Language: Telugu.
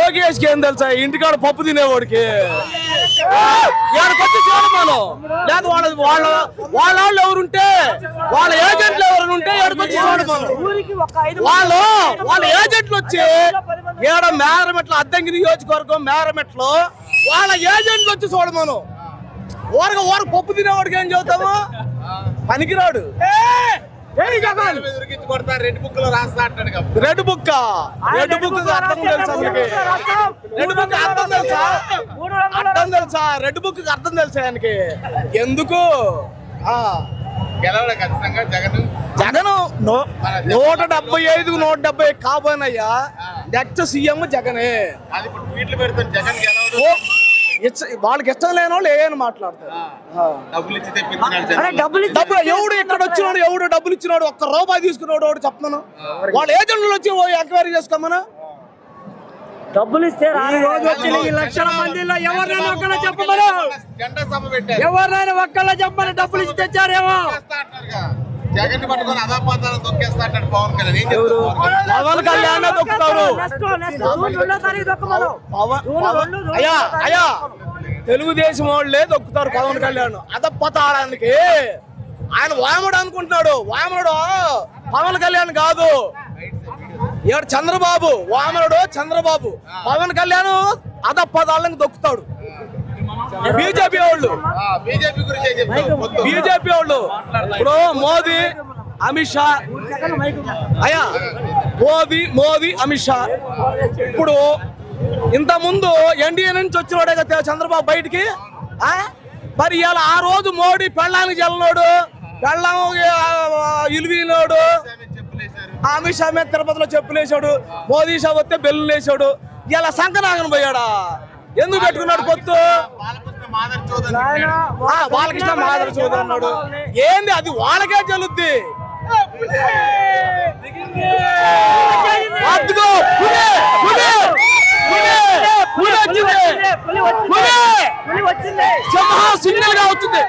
లోకేష్కి ఏం తెలుసా ఇంటికాడ పప్పు తినేవాడికి వచ్చి చూడమాను లేదు వాళ్ళు ఎవరుంటే వాళ్ళ ఏజెంట్లు ఎవరుంటే ఎక్కడికొచ్చి చూడమాను వాళ్ళ ఏజెంట్లు వచ్చి ఏడ మేరమెట్లు అద్దంకి నియోజకవర్గం మేరమెట్లు వాళ్ళ ఏజెంట్లు వచ్చి చూడమాను ఊరక పప్పు తినేవాడికి ఏం చెబుతాము పనికిరాడు రెడ్ బుక్ లో రాస్తా అంటాడు రెడ్ బుక్ అర్థం తెలుసా రెడ్ బుక్ అర్థం తెలుసా రెడ్ బుక్ అర్థం తెలుసా ఆయనకి ఎందుకు గెలవడం ఖచ్చితంగా జగన్ 175 170 కాబోనయ్యా నెక్స్ట్ సీఎం జగనే అది ఇప్పుడు ట్వీట్లు పెడతాను జగన్ గెలవడు వాళ్ళకి ఇష్టం లేని వాళ్ళు ఏమైనా మాట్లాడతారు డబ్బులు ఎవడు ఇక్కడ వచ్చినాడు ఎవడు డబ్బులు ఇచ్చినాడు ₹1 తీసుకున్నాడు వాడు చెప్తాను వాళ్ళ ఏజెంట్లు వచ్చి ఎంక్వైరీ చేసుకోమను డబ్బులు ఇస్తే లక్షల మందిలో ఎవరినైనా ఒక్కళ్ళ చెప్పమను ఎవరినైనా ఒక్కళ్ళ చెప్పమని డబ్బులు ఇచ్చి తెచ్చారేమో జగన్ పట్టుకొని అదాపాతాలు తొక్కేస్తా అంటాడు పవన్ కళ్యాణ్ దొక్కుతారు అయ్యా తెలుగుదేశం వాళ్ళే దొక్కుతారు పవన్ కళ్యాణ్ అదపతాడానికి ఆయన వామడు అనుకుంటున్నాడు వామనుడు పవన్ కళ్యాణ్ కాదు ఇక్కడ చంద్రబాబు వామనుడు చంద్రబాబు పవన్ కళ్యాణ్ అదపతాళ్ళకి దొక్కుతాడు బీజేపీ వాళ్ళు ఇప్పుడు మోదీ అమిత్ షా అయ్యా మోదీ అమిత్ షా ఇప్పుడు ఇంత ముందు ఎన్డీఏ నుంచి వచ్చినోడే కదా చంద్రబాబు బయటికి మరి ఇలా ఆ రోజు మోడీ పెళ్ళానికి చెల్లనోడు పెళ్ళం ఇలువినోడు అమిత్ షా మీద తిరుపతిలో చెప్పులేసాడు మోదీ షా వస్తే బెల్లు వేసాడు ఇలా సంకనాగన పోయాడా ఎందుకు పెట్టుకున్నాడు పొత్తు బాలకృష్ణ మాధవ్ చౌదరి అన్నాడు ఏంది అది వాళ్ళకే చెల్లుద్ది సింహం సింగిల్ గా వచ్చింది